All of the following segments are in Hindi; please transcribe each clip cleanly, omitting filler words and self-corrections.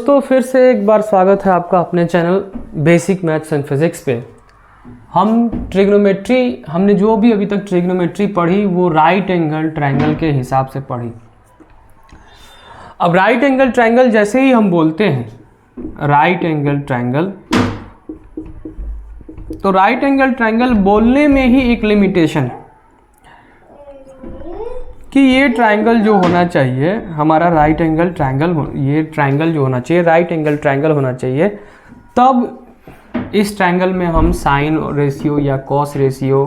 दोस्तों फिर से एक बार स्वागत है आपका अपने channel basic maths and physics पे। हम ट्रिग्नोमेट्री, हमने जो भी अभी तक ट्रिग्नोमेट्री पढ़ी वो राइट एंगल ट्रायंगल के हिसाब से पढ़ी। अब राइट एंगल ट्रायंगल जैसे ही हम बोलते हैं राइट एंगल ट्रायंगल, तो राइट एंगल ट्रायंगल बोलने में ही एक लिमिटेशन है कि ये ट्रायंगल जो होना चाहिए हमारा राइट एंगल ट्रायंगल, ये ट्रायंगल जो होना चाहिए राइट एंगल ट्रायंगल होना चाहिए। तब इस ट्रायंगल में हम साइन रेशियो या कॉस रेशियो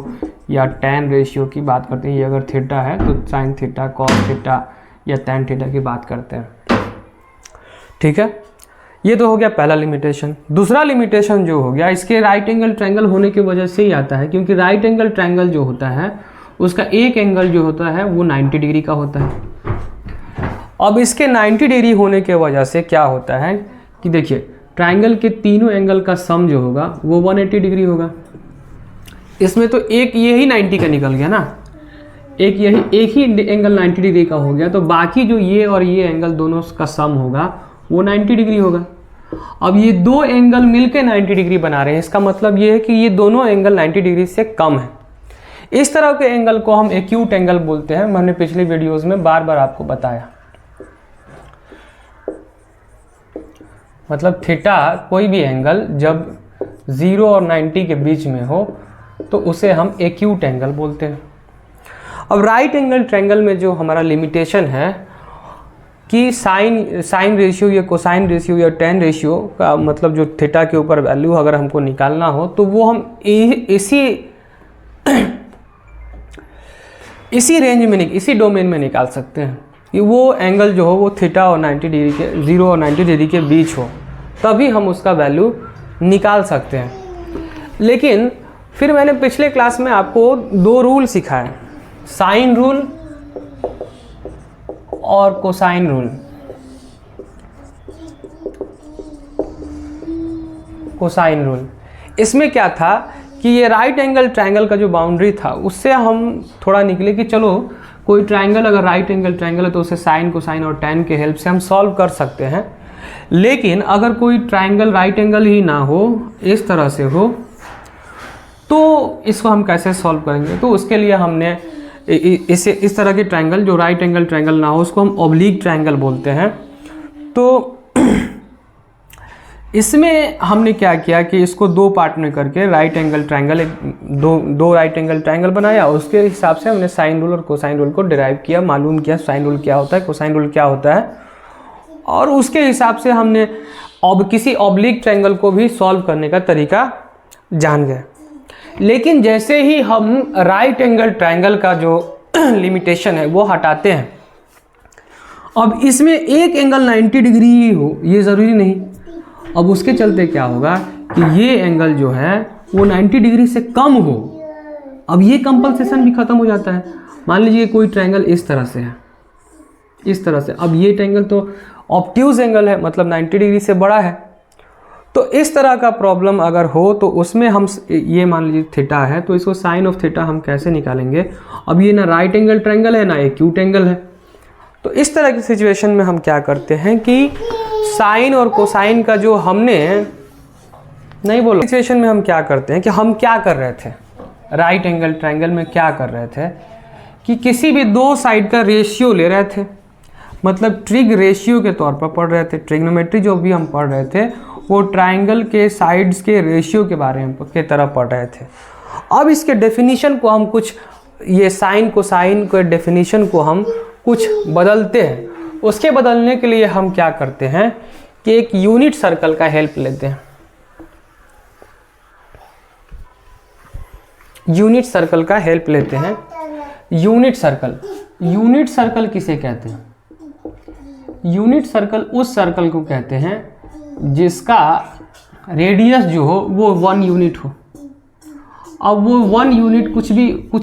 या टैन रेशियो की बात करते हैं। ये अगर थीटा है तो साइन थीटा, कॉस थीटा या टैन थीटा की बात करते हैं। ठीक है, ये तो हो गया पहला लिमिटेशन। दूसरा लिमिटेशन जो हो गया इसके राइट एंगल ट्रायंगल होने की वजह से ही आता है, क्योंकि राइट एंगल ट्रायंगल जो होता है उसका एक एंगल जो होता है वो 90 डिग्री का होता है। अब इसके 90 डिग्री होने के वजह से क्या होता है कि देखिए ट्रायंगल के तीनों एंगल का सम जो होगा वो 180 डिग्री होगा। इसमें तो एक यही 90 का निकल गया ना, एक ही एंगल 90 डिग्री का हो गया, तो बाकी जो ये और ये एंगल दोनों का सम होगा वो 90 डिग्री होगा। अब ये दो एंगल मिलकर 90 डिग्री बना रहे हैं, इसका मतलब ये है कि ये दोनों एंगल 90 डिग्री से कम है। इस तरह के एंगल को हम एक्यूट एंगल बोलते हैं। मैंने पिछली वीडियोस में बार बार आपको बताया। मतलब थीटा कोई भी एंगल जब 0 और 90 के बीच में हो तो उसे हम एक्यूट एंगल बोलते हैं। अब राइट एंगल ट्रायंगल में जो हमारा लिमिटेशन है कि साइन रेशियो या कोसाइन रेशियो या टैन रेशियो का मतलब जो थीटा के ऊपर वैल्यू अगर हमको निकालना हो तो वो हम इसी रेंज में इसी डोमेन में निकाल सकते हैं कि वो एंगल जो हो वो थीटा और 90 डिग्री के 0 और 90 डिग्री के बीच हो, तभी हम उसका वैल्यू निकाल सकते हैं। लेकिन फिर मैंने पिछले क्लास में आपको दो रूल सिखाए, साइन रूल और कोसाइन रूल। कोसाइन रूल इसमें क्या था कि ये राइट एंगल ट्रायंगल का जो बाउंड्री था उससे हम थोड़ा निकले कि चलो कोई ट्रायंगल अगर राइट एंगल ट्रायंगल है तो उसे साइन कोसाइन और टैन के हेल्प से हम सॉल्व कर सकते हैं। लेकिन अगर कोई ट्रायंगल राइट एंगल ही ना हो, इस तरह से हो, तो इसको हम कैसे सॉल्व करेंगे? तो उसके लिए हमने इस तरह के ट्रायंगल जो राइट एंगल ट्रायंगल ना हो उसको हम ऑब्लिक ट्रायंगल बोलते हैं। तो इसमें हमने क्या किया कि इसको दो पार्ट में करके राइट एंगल ट्रायंगल दो राइट एंगल ट्रायंगल बनाया। उसके हिसाब से हमने साइन रूल और कोसाइन रूल को डिराइव किया, मालूम किया साइन रूल क्या होता है, कोसाइन रूल क्या होता है, और उसके हिसाब से हमने किसी ऑब्लिक ट्रायंगल को भी सॉल्व करने का तरीका जान गए। लेकिन जैसे ही हम राइट एंगल ट्रायंगल का जो लिमिटेशन है वो हटाते हैं, अब इसमें एक एंगल 90 डिग्री ही हो ये ज़रूरी नहीं। अब उसके चलते क्या होगा कि ये एंगल जो है वो 90 डिग्री से कम हो। अब ये कंपनसेशन भी खत्म हो जाता है। मान लीजिए कोई ट्रायंगल इस तरह से है, इस तरह से, अब ये ट्रायंगल तो ऑब्ट्यूज एंगल है, मतलब 90 डिग्री से बड़ा है। तो इस तरह का प्रॉब्लम अगर हो तो उसमें हम ये मान लीजिए थीटा है तो इसको साइन ऑफ थीटा हम कैसे निकालेंगे? अब ये ना राइट एंगल ट्रायंगल है ना एक्यूट एंगल है। तो इस तरह की सिचुएशन में हम क्या करते हैं कि साइन और कोसाइन का जो हमने नहीं बोला, सिचुएशन में हम क्या करते हैं कि हम क्या कर रहे थे राइट एंगल ट्रायंगल में, क्या कर रहे थे कि किसी भी दो साइड का रेशियो ले रहे थे, मतलब ट्रिग रेशियो के तौर पर पढ़ रहे थे। ट्रिग्नोमेट्री जो भी हम पढ़ रहे थे वो ट्रायंगल के साइड्स के रेशियो के बारे में के तरह पढ़ रहे थे। अब इसके डेफिनेशन को हम कुछ, ये साइन कोसाइन के डेफिनेशन को हम कुछ बदलते हैं। उसके बदलने के लिए हम क्या करते हैं कि एक यूनिट सर्कल का हेल्प लेते हैं। यूनिट सर्कल का हेल्प लेते हैं। यूनिट सर्कल किसे कहते हैं? यूनिट सर्कल उस सर्कल को कहते हैं जिसका रेडियस जो हो वो 1 यूनिट हो। अब वो 1 यूनिट कुछ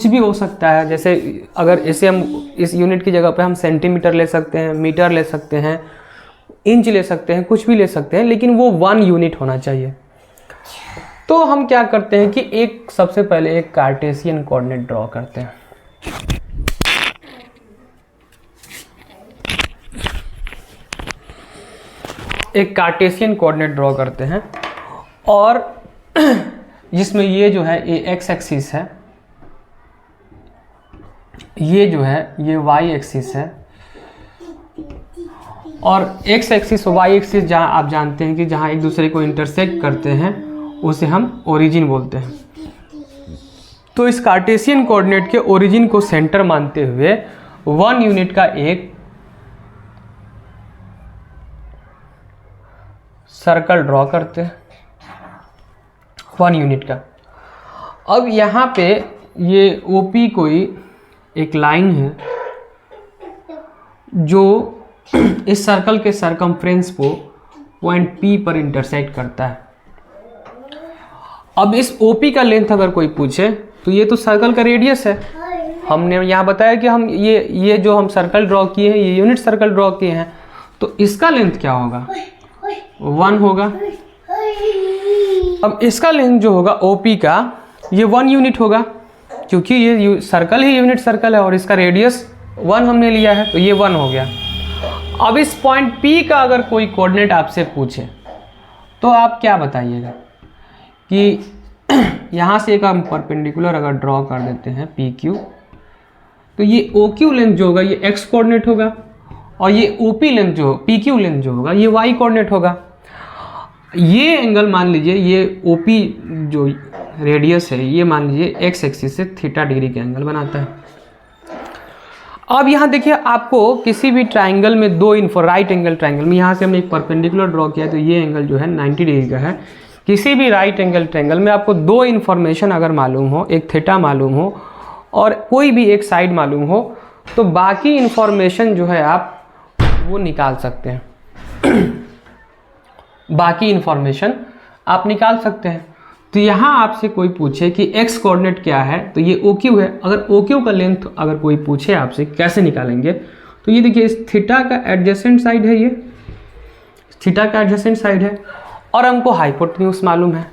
भी हो सकता है। जैसे अगर इसे हम इस यूनिट की जगह पे हम सेंटीमीटर ले सकते हैं, मीटर ले सकते हैं, इंच ले सकते हैं, कुछ भी ले सकते हैं, लेकिन वो 1 यूनिट होना चाहिए। तो हम क्या करते हैं कि सबसे पहले एक कार्टेशियन कोऑर्डिनेट ड्रॉ करते हैं। एक कार्टेशियन कोऑर्डिनेट ड्रॉ करते हैं और जिसमें ये जो है ये एक्स एक्सिस है, ये जो है ये वाई एक्सिस है, और एक्स एक्सिस और वाई एक्सिस जहाँ आप जानते हैं कि जहाँ एक दूसरे को इंटरसेक्ट करते हैं उसे हम ओरिजिन बोलते हैं। तो इस कार्टेशियन कोऑर्डिनेट के ओरिजिन को सेंटर मानते हुए 1 यूनिट का एक सर्कल ड्रॉ करते हैं 1 यूनिट का। अब यहाँ पे ये OP कोई एक लाइन है जो इस सर्कल के सरकमफ्रेंस को पॉइंट P पर इंटरसेक्ट करता है। अब इस OP का लेंथ अगर कोई पूछे तो ये तो सर्कल का रेडियस है। हमने यहाँ बताया कि हम ये जो हम सर्कल ड्रॉ किए हैं ये यूनिट सर्कल ड्रॉ किए हैं, तो इसका लेंथ क्या होगा? 1 होगा। अब इसका लेंथ जो होगा OP का ये 1 यूनिट होगा, क्योंकि ये सर्कल ही यूनिट सर्कल है और इसका रेडियस 1 हमने लिया है, तो ये 1 हो गया। अब इस पॉइंट P का अगर कोई कोऑर्डिनेट आपसे पूछे तो आप क्या बताइएगा कि यहाँ से एक हम परपेंडिकुलर अगर ड्रॉ कर देते हैं PQ, तो ये OQ लेंथ जो होगा ये x कोऑर्डिनेट होगा और ये OP लेंथ जो PQ लेंथ जो होगा ये y कोऑर्डिनेट होगा। ये एंगल मान लीजिए ये OP जो रेडियस है ये मान लीजिए x एक्सिस से थीटा डिग्री का एंगल बनाता है। अब यहाँ देखिए आपको किसी भी ट्राइंगल में राइट एंगल ट्राइंगल में यहाँ से हमने एक परपेंडिकुलर ड्रॉ किया तो ये एंगल जो है 90 डिग्री का है। किसी भी राइट एंगल ट्रायंगल में आपको 2 इन्फॉर्मेशन अगर मालूम हो, एक थीटा मालूम हो और कोई भी एक साइड मालूम हो, तो बाकी इन्फॉर्मेशन जो है आप वो निकाल सकते हैं। बाकी इन्फॉर्मेशन आप निकाल सकते हैं। तो यहाँ आपसे कोई पूछे कि x कोऑर्डिनेट क्या है, तो ये OQ है। अगर OQ का लेंथ अगर कोई पूछे आपसे कैसे निकालेंगे, तो ये देखिए इस थीटा का एडजेसेंट साइड है, ये थीटा का एडजेसेंट साइड है और हमको हाइपोटेन्यूज मालूम है।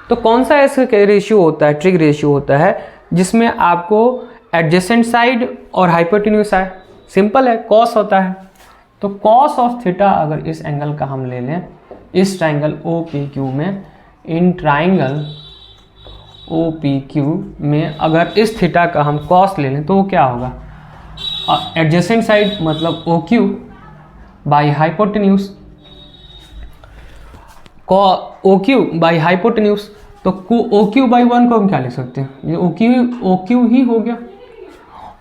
तो कौन सा ऐसा रेशियो होता है, ट्रिग रेशियो होता है जिसमें आपको एडजेसेंट साइड और हाइपोटेन्यूज है? सिंपल है, कॉस होता है। तो कॉस ऑफ थीटा अगर इस एंगल का हम ले लें, इस ट्राइंगल OPQ में, इन ट्राइंगल OPQ में अगर इस थीटा का हम कॉस ले लें तो वो क्या होगा? एडजेसेंट साइड मतलब OQ by hypotenuse, OQ by hypotenuse. तो OQ बाई 1 को हम क्या लिख सकते हैं? ये OQ ही हो गया।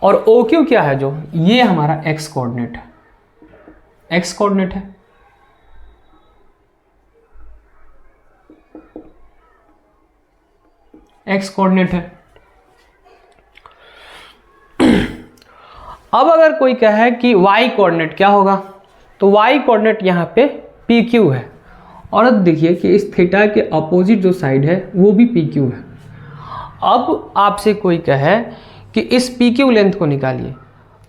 और OQ क्या है? जो ये हमारा x कोऑर्डिनेट है, x कोऑर्डिनेट है। x कोऑर्डिनेट है। अब अगर कोई कहे कि y कोऑर्डिनेट क्या होगा, तो y कोऑर्डिनेट यहाँ पे PQ है। और अब देखिए कि इस थीटा के अपोजिट जो साइड है वो भी PQ है। अब आपसे कोई कहे कि इस PQ लेंथ को निकालिए,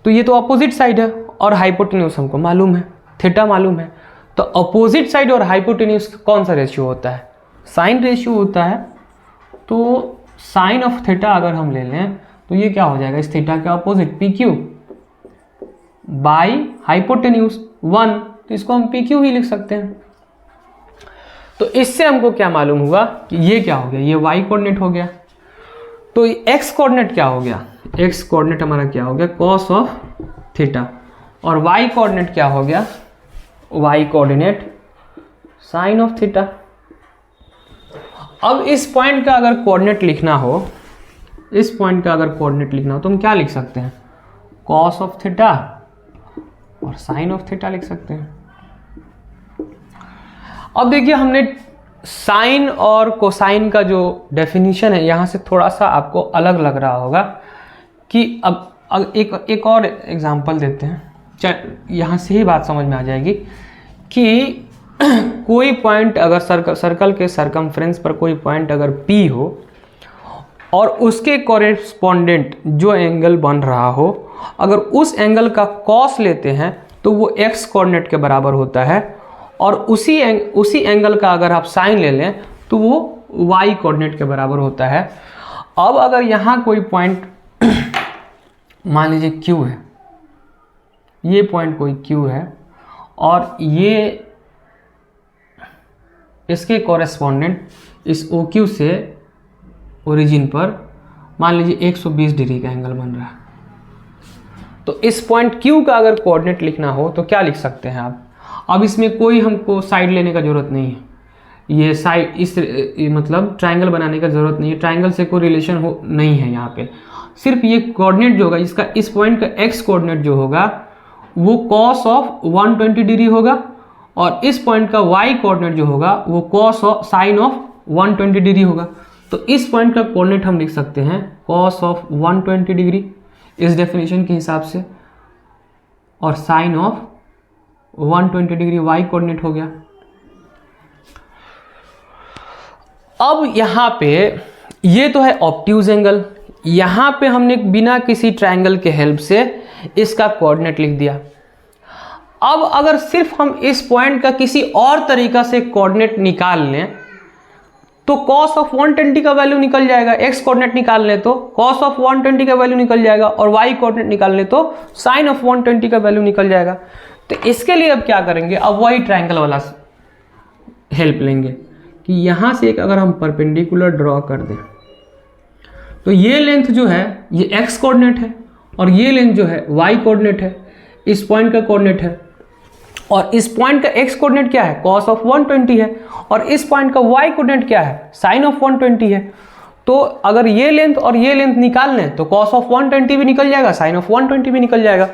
तो ये तो अपोजिट साइड है और हाइपोटेन्यूज हमको मालूम है, थीटा मालूम है। तो अपोजिट साइड और हाइपोटेन्यूज कौन सा रेशियो होता है? साइन रेशियो होता है। तो साइन ऑफ थीटा अगर हम ले लें तो ये क्या हो जाएगा? इस थीटा के अपोजिट PQ बाई हाइपोटेन्यूज 1, तो इसको हम PQ ही लिख सकते हैं। तो इससे हमको क्या मालूम हुआ कि ये क्या हो गया? ये y कोऑर्डिनेट हो गया। तो x कोऑर्डिनेट क्या हो गया? x कोऑर्डिनेट हमारा क्या हो गया? Cos of theta. और y कोऑर्डिनेट क्या हो गया? y coordinate sine of theta. अब इस पॉइंट का अगर कोऑर्डिनेट लिखना हो, इस पॉइंट का अगर कोऑर्डिनेट लिखना हो तो हम क्या लिख सकते हैं? कॉस ऑफ थीटा और साइन ऑफ थीटा लिख सकते हैं। अब देखिए हमने साइन और कोसाइन का जो डेफिनेशन है यहाँ से थोड़ा सा आपको अलग लग रहा होगा कि अब एक और एग्जांपल देते हैं, यहाँ से ही बात समझ में आ जाएगी कि कोई पॉइंट अगर सर्कल के सरकमफ्रेंस पर कोई पॉइंट अगर P हो और उसके कॉरेस्पॉन्डेंट जो एंगल बन रहा हो, अगर उस एंगल का कॉस लेते हैं तो वो x कोऑर्डिनेट के बराबर होता है, और उसी एंगल का अगर आप साइन ले लें तो वो y कोऑर्डिनेट के बराबर होता है। अब अगर यहाँ कोई पॉइंट मान लीजिए Q है, ये पॉइंट कोई Q है और ये इसके कॉरेस्पॉन्डेंट इस OQ से ओरिजिन पर मान लीजिए 120 डिग्री का एंगल बन रहा है। तो इस पॉइंट Q का अगर कोऑर्डिनेट लिखना हो तो क्या लिख सकते हैं आप? अब इसमें कोई हमको साइड लेने का ज़रूरत नहीं है, ये साइड मतलब ट्रायंगल बनाने का ज़रूरत नहीं है, ट्रायंगल से कोई रिलेशन हो नहीं है यहाँ पे। सिर्फ ये कोऑर्डिनेट जो होगा, इसका इस पॉइंट का x कोऑर्डिनेट जो होगा वो cos ऑफ 120 डिग्री होगा, और इस पॉइंट का y कोऑर्डिनेट जो होगा वो cos of sine of 120 degree होगा। तो इस पॉइंट का कोऑर्डिनेट हम लिख सकते हैं cos ऑफ 120 डिग्री इस डेफिनेशन के हिसाब से, और sine of 120 degree y coordinate हो गया। अब यहाँ पे ये तो है ऑब्ट्यूज एंगल, यहाँ पे हमने बिना किसी ट्रायंगल के हेल्प से इसका कोऑर्डिनेट लिख दिया। अब अगर सिर्फ हम इस पॉइंट का किसी और तरीका से कोऑर्डिनेट निकाल लें तो cos ऑफ 120 का वैल्यू निकल जाएगा, x कोऑर्डिनेट निकाल लें तो cos ऑफ 120 का वैल्यू निकल जाएगा, और y कोऑर्डिनेट निकाल लें तो sin ऑफ 120 का वैल्यू निकल जाएगा। तो इसके लिए अब क्या करेंगे, अब वही ट्रायंगल वाला हेल्प लेंगे कि यहाँ से एक अगर हम परपेंडिकुलर ड्रॉ कर दें तो ये लेंथ जो है ये x कोऑर्डिनेट है, और ये लेंथ जो है y कोऑर्डिनेट है, इस पॉइंट का कोऑर्डिनेट है, और इस पॉइंट का x कोऑर्डिनेट क्या है, cos ऑफ 120 है, और इस पॉइंट का y कोऑर्डिनेट क्या है, sin ऑफ 120 है। तो अगर ये लेंथ और ये लेंथ निकाल लें तो cos ऑफ 120 भी निकल जाएगा, sin ऑफ 120 भी निकल जाएगा।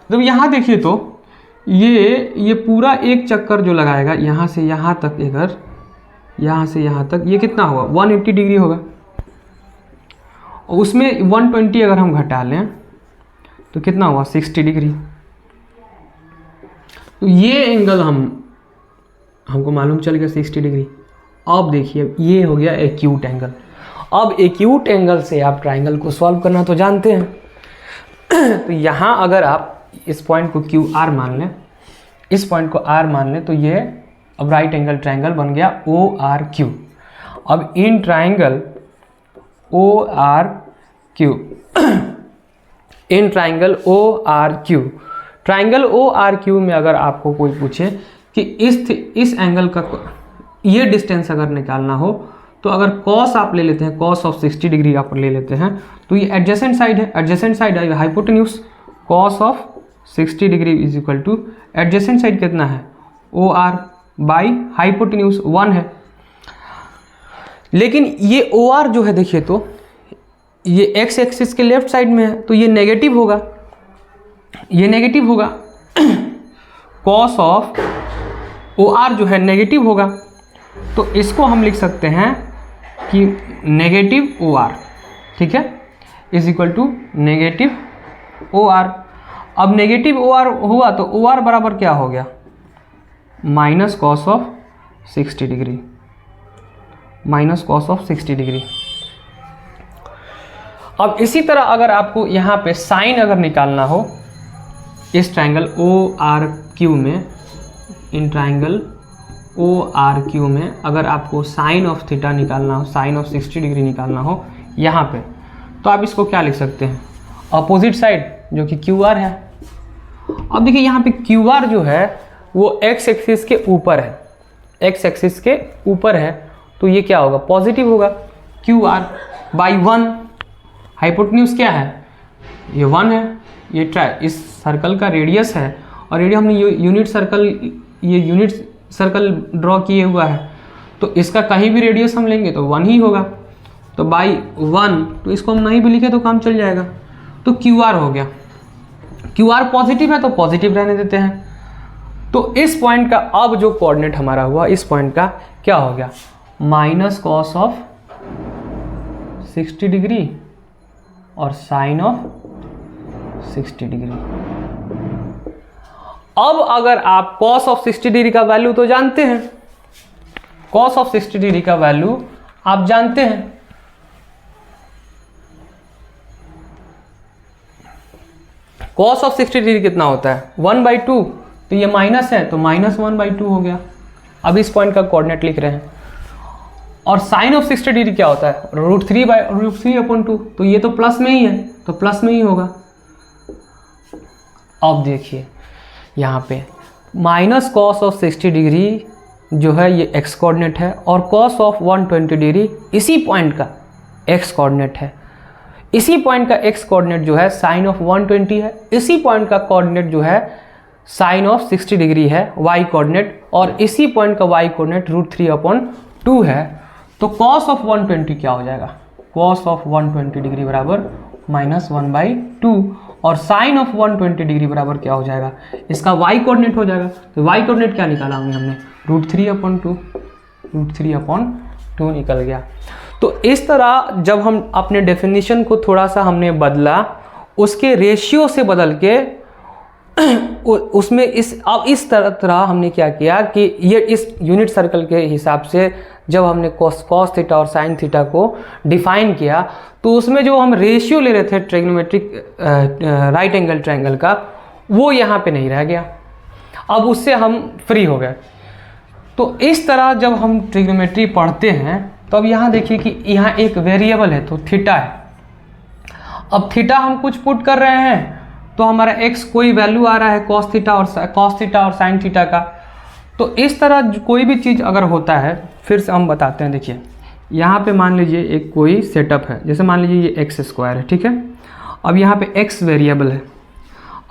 जब यहाँ देखिए तो ये पूरा एक चक्कर जो लगाएगा यहाँ से यहाँ तक, अगर यहाँ से यहाँ तक ये कितना होगा, 180 डिग्री होगा, और उसमें 120 अगर हम घटा लें तो कितना हुआ, 60 डिग्री। तो ये एंगल हमको मालूम चल गया 60 डिग्री। अब देखिए ये हो गया एक्यूट एंगल। अब एक्यूट एंगल से आप ट्रायंगल को सॉल्व करना तो जानते हैं। तो यहाँ अगर आप इस पॉइंट को QR मान लें, इस पॉइंट को R मान लें, तो ये अब राइट एंगल ट्रायंगल बन गया ORQ। अब in triangle ORQ, in triangle ORQ, triangle ORQ में अगर आपको कोई पूछे कि इस एंगल का ये डिस्टेंस अगर निकालना हो तो अगर cos आप ले लेते हैं, cos ऑफ 60 डिग्री आप ले लेते हैं, तो ये एडजेसेंट साइड है, एडजेसेंट साइड आएगा hypotenuse, cos of 60 degree is equal two adjacent side कितना है, OR बाई हाइपोटेन्यूज 1 है। लेकिन ये OR जो है देखिए तो ये x एक्सिस के लेफ्ट साइड में है, तो ये नेगेटिव होगा, ये नेगेटिव होगा। cos ऑफ OR जो है नेगेटिव होगा, तो इसको हम लिख सकते हैं कि नेगेटिव OR, ठीक है, is equal to negative OR। अब नेगेटिव OR हुआ तो OR बराबर क्या हो गया, minus cos of 60 degree, minus cos of 60 degree. अब इसी तरह अगर आपको यहाँ पे साइन अगर निकालना हो इस ट्रायंगल ORQ में, इन ट्रायंगल ORQ में अगर आपको साइन ऑफ थीटा निकालना हो, साइन ऑफ 60 डिग्री निकालना हो यहाँ पे, तो आप इसको क्या लिख सकते हैं, अपोजिट साइड जो कि QR है। अब देखिए यहाँ पे QR जो है वो x एक्सिस के ऊपर है, x एक्सिस के ऊपर है, तो ये क्या होगा, पॉजिटिव होगा, QR बाई 1। हाइपोटेन्यूज क्या है, ये 1 है, ये इस सर्कल का रेडियस है, और रेडियस हमने यूनिट सर्कल ड्रॉ किए हुआ है, तो इसका कहीं भी रेडियस हम लेंगे तो 1 ही होगा, तो बाई 1, तो इसको हम नहीं भी लिखे तो काम चल जाएगा। तो QR हो गया, QR पॉजिटिव है तो पॉजिटिव रहने देते हैं। तो इस पॉइंट का अब जो कोऑर्डिनेट हमारा हुआ, इस पॉइंट का क्या हो गया, माइनस cos ऑफ 60 डिग्री और साइन ऑफ 60 डिग्री। अब अगर आप cos ऑफ 60 डिग्री का वैल्यू तो जानते हैं, cos ऑफ 60 डिग्री का वैल्यू आप जानते हैं, cos ऑफ 60 डिग्री कितना होता है, 1/2, तो ये माइनस है तो माइनस 1/2 हो गया। अब इस पॉइंट का कोऑर्डिनेट लिख रहे हैं। और साइन ऑफ 60 डिग्री क्या होता है, √3/2, तो ये तो प्लस में ही है, तो प्लस में ही होगा। अब देखिए यहाँ पे माइनस cos ऑफ 60 डिग्री जो है ये x कोऑर्डिनेट है और cos ऑफ 120 डिग्री इसी पॉइंट का x कोऑर्डिनेट है। इसी पॉइंट का x कोऑर्डिनेट जो है साइन ऑफ 120 है। इसी पॉइंट का कोऑर्डिनेट जो है साइन ऑफ 60 डिग्री है y कोऑर्डिनेट, और इसी पॉइंट का y कोऑर्डिनेट √3/2 है। तो cos ऑफ 120 क्या हो जाएगा? cos ऑफ 120 डिग्री बराबर -1/2 और साइन ऑफ 120 डिग्री बराबर क्या हो जाएगा? इसका y कोऑर्डिनेट हो जाएगा। तो y कोऑर्डिनेट क्या निकाला हमने? √3/2 निकल गया। तो इस तरह जब हम अपने डेफिनेशन को थोड़ा सा हमने बदला, उसके रेशियो से बदल के उसमें इस तरह हमने क्या किया कि ये इस यूनिट सर्कल के हिसाब से जब हमने cos थीटा और sin थीटा को डिफाइन किया, तो उसमें जो हम रेशियो ले रहे थे ट्रिग्नोमेट्रिक राइट एंगल ट्रायंगल का, वो यहाँ पे नहीं रह गया। अब उससे हम फ्री हो गए। तो इस तरह जब हम ट्रिग्नोमेट्री पढ़ते हैं तो अब यहाँ देखिए कि यहाँ एक वेरिएबल है, तो थीटा है। अब थीटा हम कुछ पुट कर रहे हैं तो हमारा x कोई वैल्यू आ रहा है cos थीटा और sin थीटा का। तो इस तरह कोई भी चीज़ अगर होता है, फिर से हम बताते हैं। देखिए यहाँ पे मान लीजिए एक कोई सेटअप है, जैसे मान लीजिए ये x² है, ठीक है। अब यहाँ पे x वेरिएबल है।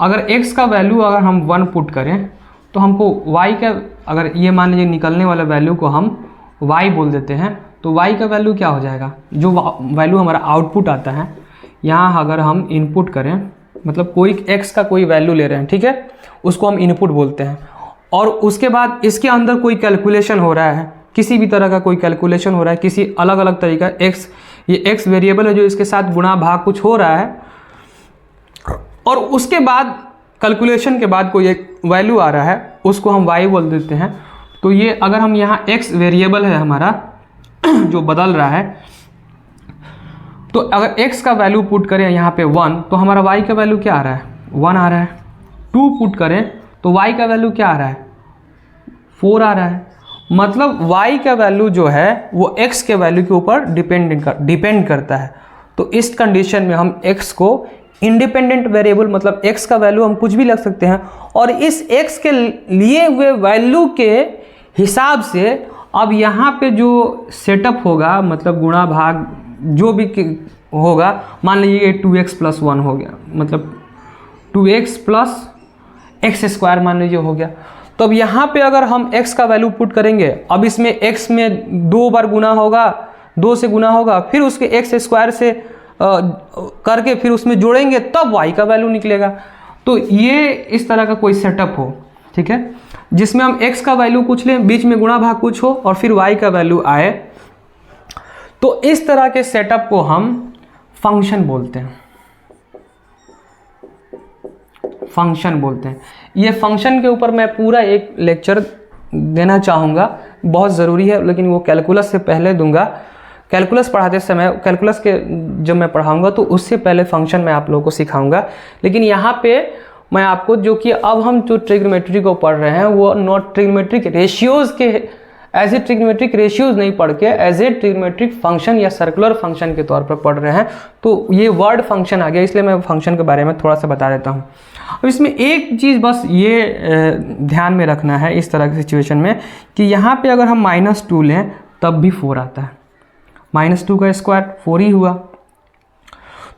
अगर x का वैल्यू अगर हम 1 पुट करें तो हमको y का, अगर ये मान लीजिए निकलने वाला वैल्यू को हम y बोल देते हैं, तो y का वैल्यू क्या हो जाएगा? जो वैल्यू हमारा आउटपुट आता है, यहाँ अगर हम इनपुट करें, मतलब कोई x का कोई वैल्यू ले रहे हैं, ठीक है, उसको हम इनपुट बोलते हैं। और उसके बाद इसके अंदर कोई कैलकुलेशन हो रहा है, किसी भी तरह का कोई कैलकुलेशन हो रहा है, किसी अलग अलग तरीका ये x वेरिएबल है जो इसके साथ गुणा भाग कुछ हो रहा है, और उसके बाद कैलकुलेशन के बाद कोई एक वैल्यू आ रहा है, उसको हम y बोल देते हैं। तो ये अगर हम यहाँ x वेरिएबल है हमारा जो बदल रहा है, तो अगर x का वैल्यू पुट करें यहाँ पे 1, तो हमारा y का वैल्यू क्या आ रहा है? 1 आ रहा है। 2 पुट करें तो y का वैल्यू क्या आ रहा है? 4 आ रहा है। मतलब y का वैल्यू जो है वो x के वैल्यू के ऊपर डिपेंड करता है। तो इस कंडीशन में हम x को इंडिपेंडेंट वेरिएबल, मतलब x का वैल्यू हम कुछ भी लग सकते हैं, और इस x के लिए हुए वैल्यू के हिसाब से अब यहाँ पे जो सेटअप होगा, मतलब गुणा भाग जो भी होगा, मान लीजिए 2x + 1 हो गया, मतलब 2x + x² मान लीजिए हो गया। तो अब यहाँ पे अगर हम x का वैल्यू पुट करेंगे, अब इसमें x में 2 बार गुना होगा, 2 से गुना होगा, फिर उसके x² से करके फिर उसमें जोड़ेंगे, तब y का वैल्यू निकलेगा। तो ये इस तरह का कोई सेटअप हो, ठीक है, जिसमें हम x का वैल्यू कुछ लें, बीच में गुणा भाग कुछ हो, और फिर y का वैल्यू आए। तो इस तरह के सेटअप को हम फंक्शन बोलते हैं। फंक्शन बोलते हैं। ये फंक्शन के ऊपर मैं पूरा एक लेक्चर देना चाहूँगा, बहुत ज़रूरी है, लेकिन वो कैलकुलस से पहले दूंगा। कैलकुलस पढ़ाते समय, कैलकुलस के जब मैं पढ़ाऊँगा तो उससे पहले फंक्शन मैं आप लोगों को सिखाऊंगा। लेकिन यहाँ पे मैं आपको, जो कि अब हम जो ट्रिग्नोमेट्री को पढ़ रहे हैं, वो नॉट ट्रिग्नोमेट्रिक रेशियोज़ के एज ए ट्रिग्नोमेट्रिक रेशियोज़ नहीं पढ़ के एज ए ट्रिग्नोमेट्रिक फंक्शन या सर्कुलर फंक्शन के तौर पर पढ़ रहे हैं। तो ये वर्ड फंक्शन आ गया, इसलिए मैं फंक्शन के बारे में थोड़ा सा बता देता हूँ। अब इसमें एक चीज़ बस ये ध्यान में रखना है इस तरह की सिचुएशन में, कि यहाँ पे अगर हम -2 लें तब भी 4 आता है। -2 का स्क्वायर 4 ही हुआ।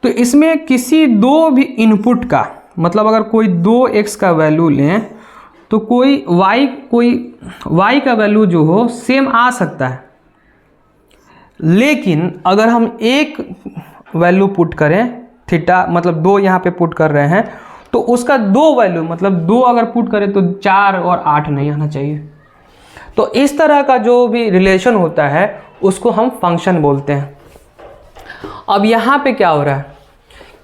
तो इसमें किसी दो भी इनपुट का, मतलब अगर कोई 2x का वैल्यू लें तो कोई y का वैल्यू जो हो सेम आ सकता है, लेकिन अगर हम एक वैल्यू पुट करें थीटा, मतलब 2 यहाँ पे पुट कर रहे हैं, तो उसका 2 वैल्यू, मतलब 2 अगर पुट करें तो 4 और 8 नहीं आना चाहिए। तो इस तरह का जो भी रिलेशन होता है उसको हम फंक्शन बोलते हैं। अब यहाँ पे क्या हो रहा है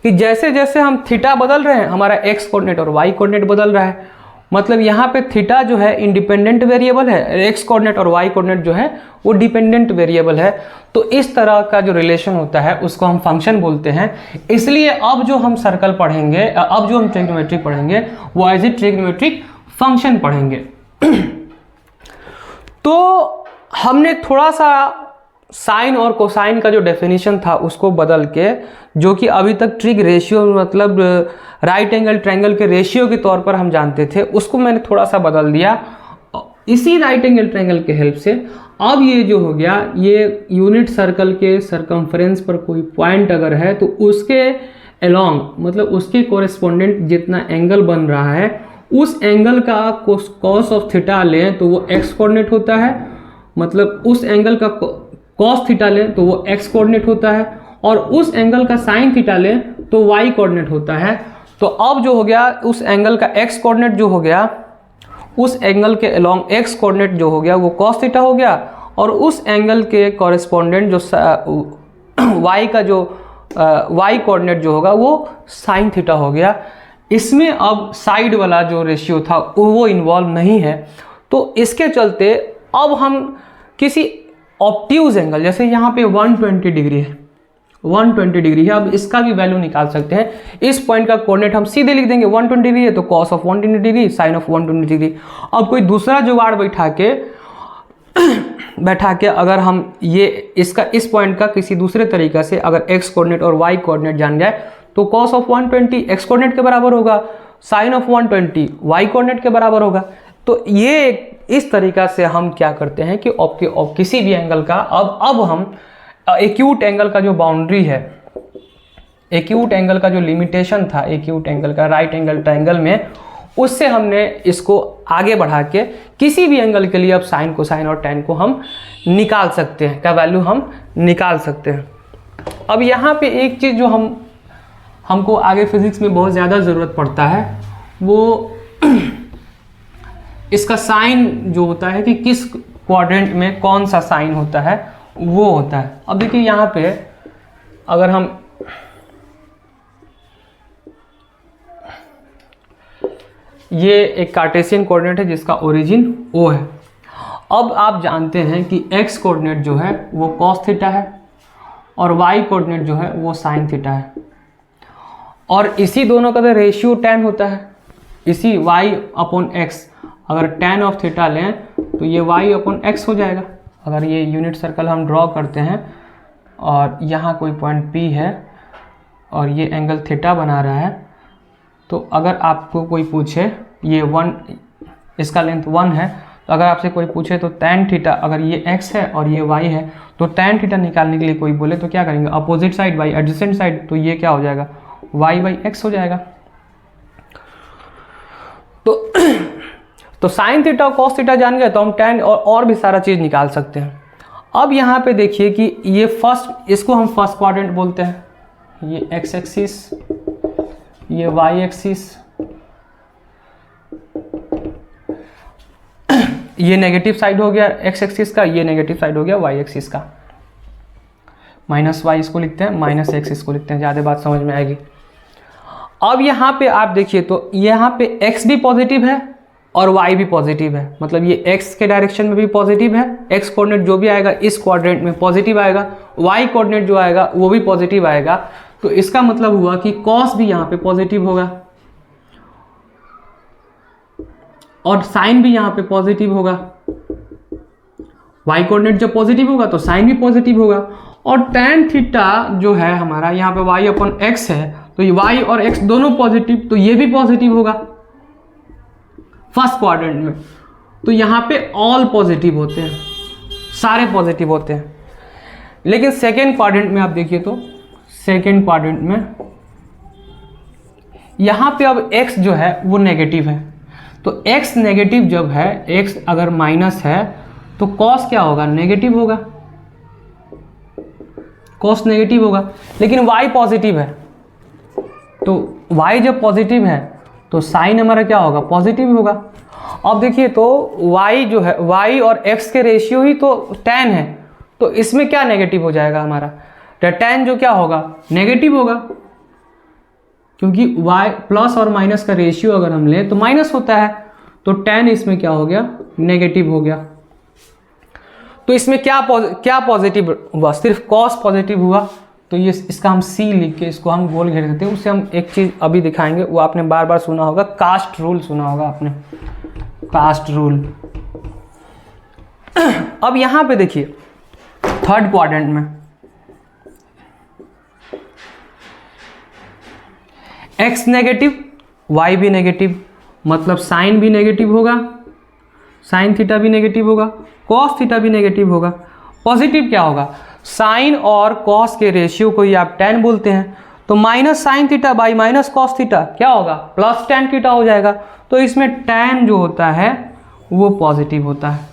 कि जैसे जैसे हम थीटा बदल रहे हैं, हमारा x कोऑर्डिनेट और y कोऑर्डिनेट बदल रहा है। मतलब यहाँ पे थीटा जो है इंडिपेंडेंट वेरिएबल है, x कोऑर्डिनेट और y कोऑर्डिनेट जो है वो डिपेंडेंट वेरिएबल है। तो इस तरह का जो रिलेशन होता है उसको हम फंक्शन बोलते हैं। इसलिए अब जो हम सर्कल पढ़ेंगे, अब जो हम ट्रिग्नोमेट्री पढ़ेंगे, वो एज ए ट्रिग्नोमेट्रिक फंक्शन पढ़ेंगे। तो हमने थोड़ा सा साइन और कोसाइन का जो डेफिनेशन था उसको बदल के, जो कि अभी तक ट्रिग रेशियो, मतलब राइट एंगल ट्रायंगल के रेशियो के तौर पर हम जानते थे, उसको मैंने थोड़ा सा बदल दिया। इसी राइट एंगल ट्रायंगल के हेल्प से अब ये जो हो गया, ये यूनिट सर्कल के सरकमफ्रेंस पर कोई पॉइंट अगर है तो उसके अलोंग, मतलब उसके कोरेस्पोंडेंट जितना एंगल बन रहा है उस एंगल का कॉस ऑफ थीटा लें तो वो एक्स कोऑर्डिनेट होता है, मतलब उस एंगल का कॉस थीटा लें तो वो एक्स कोऑर्डिनेट होता है, और उस एंगल का साइन थीटा लें तो वाई कोऑर्डिनेट होता है। तो अब जो हो गया उस एंगल का एक्स कोऑर्डिनेट जो हो गया, उस एंगल के अलोंग एक्स कोऑर्डिनेट जो हो गया वो कॉस थीटा हो गया, और उस एंगल के कॉरेस्पोंडेंट जो वाई का जो वाई कोऑर्डिनेट जो होगा वो साइन थीटा हो गया। इसमें अब साइड वाला जो रेशियो था वो इन्वॉल्व नहीं है। तो इसके चलते अब हम किसी ऑब्ट्यूज एंगल, जैसे यहाँ पे 120 डिग्री है, 120 डिग्री है, अब इसका भी वैल्यू निकाल सकते हैं। इस पॉइंट का कोऑर्डिनेट हम सीधे लिख देंगे, 120 डिग्री है तो cos of 120 degree sine of 120 degree. अब कोई दूसरा जुगाड़ बैठा के अगर हम ये इसका इस पॉइंट का किसी दूसरे तरीका से अगर एक्स कोऑर्डिनेट और वाई कोऑर्डिनेट जान जाए तो कॉस ऑफ 120 एक्स कोऑर्डिनेट के बराबर होगा, साइन ऑफ 120 वाई कोऑर्डिनेट के बराबर होगा। तो ये इस तरीका से हम क्या करते हैं कि किसी भी एंगल का अब हम एक्यूट एंगल का जो बाउंड्री है, एक्यूट एंगल का जो लिमिटेशन था एक्यूट एंगल का राइट एंगल ट्रायंगल में, उससे हमने इसको आगे बढ़ा के किसी भी एंगल के लिए अब साइन कोसाइन और टैन को हम निकाल सकते हैं, का वैल्यू हम निकाल सकते हैं। अब यहाँ पे एक चीज़ जो हमको आगे फिजिक्स में बहुत ज़्यादा ज़रूरत पड़ता है, वो इसका साइन जो होता है कि किस क्वाड्रेंट में कौन सा साइन होता है वो होता है। अब देखिए यहाँ पे अगर हम ये एक कार्टेशियन कोऑर्डिनेट है जिसका ओरिजिन O है। अब आप जानते हैं कि x कोऑर्डिनेट जो है वो cos थीटा है और y कोऑर्डिनेट जो है वो sin थीटा है, और इसी दोनों का तो रेशियो tan होता है। इसी y अपॉन x अगर tan ऑफ थीटा लें तो ये y अपॉन x हो जाएगा। अगर ये यूनिट सर्कल हम ड्रॉ करते हैं और यहाँ कोई पॉइंट P है और ये एंगल थीटा बना रहा है, तो अगर आपको कोई पूछे ये 1, इसका लेंथ 1 है, तो अगर आपसे कोई पूछे तो tan थीटा, अगर ये x है और ये y है तो tan थीटा निकालने के लिए कोई बोले तो क्या करेंगे, opposite side by adjacent side, तो ये क्या हो जाएगा y बाई x हो जाएगा। तो साइन थीटा और कॉस थीटा जान गए तो हम tan और भी सारा चीज़ निकाल सकते हैं। अब यहाँ पे देखिए कि ये फर्स्ट, इसको हम फर्स्ट क्वाड्रेंट बोलते हैं, ये x एक्सिस, ये y एक्सिस, ये नेगेटिव साइड हो गया x एक्सिस का, ये नेगेटिव साइड हो गया y एक्सिस का। माइनस y इसको लिखते हैं, माइनस x इसको लिखते हैं, ज़्यादा बात समझ में आएगी। अब यहाँ पे आप देखिए तो यहाँ पे x भी पॉजिटिव है और y भी पॉजिटिव है, मतलब ये x के डायरेक्शन में भी पॉजिटिव है, x कोऑर्डिनेट जो भी आएगा इस क्वाड्रेंट में पॉजिटिव आएगा, y कोऑर्डिनेट जो आएगा वो भी पॉजिटिव आएगा। तो इसका मतलब हुआ कि cos भी यहाँ पे पॉजिटिव होगा और साइन भी यहाँ पे पॉजिटिव होगा। y कोऑर्डिनेट जब पॉजिटिव होगा तो साइन भी पॉजिटिव होगा, और tan थीटा जो है हमारा यहाँ पे y अपॉन x है, तो ये y और x दोनों पॉजिटिव, तो ये भी पॉजिटिव होगा फर्स्ट क्वाड्रेंट में। तो यहाँ पे ऑल पॉजिटिव होते हैं, सारे पॉजिटिव होते हैं। लेकिन सेकेंड क्वाड्रेंट में आप देखिए तो सेकेंड क्वाड्रेंट में यहाँ पे अब x जो है वो नेगेटिव है, तो x नेगेटिव जब है, x अगर माइनस है तो cos क्या होगा, नेगेटिव होगा, cos नेगेटिव होगा। लेकिन y पॉजिटिव है, तो y जब पॉजिटिव है तो साइन हमारा क्या होगा, पॉजिटिव होगा। अब देखिए तो y जो है, y और x के रेशियो ही तो tan है, तो इसमें क्या नेगेटिव हो जाएगा हमारा, tan जो क्या होगा, नेगेटिव होगा, क्योंकि y प्लस और माइनस का रेशियो अगर हम लें तो माइनस होता है, तो tan इसमें क्या हो गया, नेगेटिव हो गया। तो इसमें क्या पॉजिटिव हुआ, सिर्फ cos पॉजिटिव हुआ, तो ये इसका हम C लिख के इसको हम गोल घेर देते हैं। उससे हम एक चीज़ अभी दिखाएंगे, वो आपने बार बार सुना होगा, कास्ट रूल सुना होगा आपने, कास्ट रूल। अब यहाँ पे देखिए थर्ड क्वाड्रेंट में x नेगेटिव y भी नेगेटिव, मतलब साइन भी नेगेटिव होगा, साइन थीटा भी नेगेटिव होगा, कॉस थीटा भी नेगेटिव होगा। पॉजिटिव क्या होगा, साइन और कॉस के रेशियो को ही आप tan बोलते हैं, तो minus sine theta by minus cos theta क्या होगा, प्लस tan थीटा हो जाएगा। तो इसमें tan जो होता है वो पॉजिटिव होता है।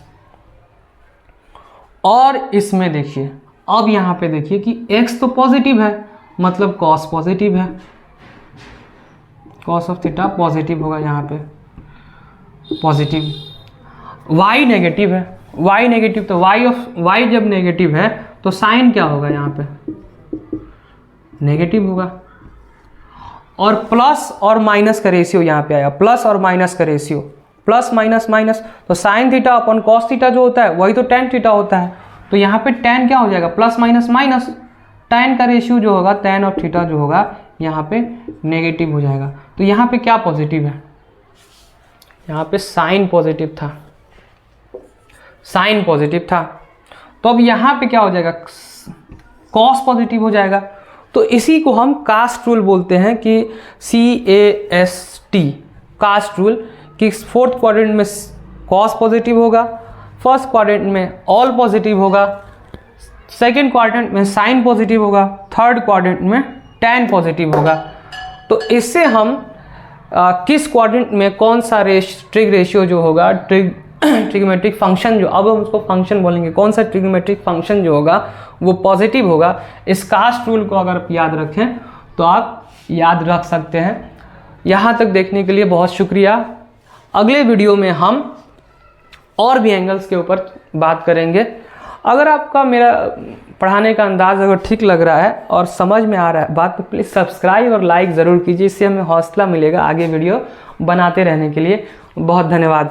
और इसमें देखिए, अब यहाँ पे देखिए कि x तो पॉजिटिव है, मतलब cos पॉजिटिव है, cos ऑफ थीटा पॉजिटिव होगा यहाँ पे, पॉजिटिव। y नेगेटिव है, y नेगेटिव, तो y जब नेगेटिव है तो साइन क्या होगा यहाँ पे, नेगेटिव होगा। और प्लस और माइनस का रेशियो यहाँ पे आया, प्लस और माइनस का रेशियो, प्लस माइनस माइनस, तो साइन थीटा अपन कॉस थीटा जो होता है वही तो tan थीटा होता है। तो यहाँ पे tan क्या हो जाएगा, प्लस माइनस माइनस, tan का रेशियो जो होगा, tan और थीटा जो होगा यहाँ पे नेगेटिव हो जाएगा। तो यहाँ पे क्या पॉजिटिव है, यहाँ पे साइन पॉजिटिव था, साइन पॉजिटिव था। तो अब यहाँ पे क्या हो जाएगा, कॉस पॉजिटिव हो जाएगा। तो इसी को हम कास्ट रूल बोलते हैं कि CAST, कास्ट रूल, कि फोर्थ क्वाड्रेंट में कॉस पॉजिटिव होगा, फर्स्ट क्वाड्रेंट में ऑल पॉजिटिव होगा, सेकेंड क्वाड्रेंट में साइन पॉजिटिव होगा, थर्ड क्वाड्रेंट में tan पॉजिटिव होगा। तो इससे हम किस क्वाड्रेंट में कौन सा ट्रिग रेशियो जो होगा, ट्रिग्नोमेट्रिक फंक्शन जो, अब हम उसको फंक्शन बोलेंगे, कौन सा ट्रिग्नोमेट्रिक फंक्शन जो होगा वो पॉजिटिव होगा। इस कास्ट रूल को अगर आप याद रखें तो आप याद रख सकते हैं। यहाँ तक देखने के लिए बहुत शुक्रिया। अगले वीडियो में हम और भी एंगल्स के ऊपर बात करेंगे। अगर आपका मेरा पढ़ाने का अंदाज़ अगर ठीक लग रहा है और समझ में आ रहा है बात, तो प्लीज़ सब्सक्राइब और लाइक ज़रूर कीजिए, इससे हमें हौसला मिलेगा आगे वीडियो बनाते रहने के लिए। बहुत धन्यवाद।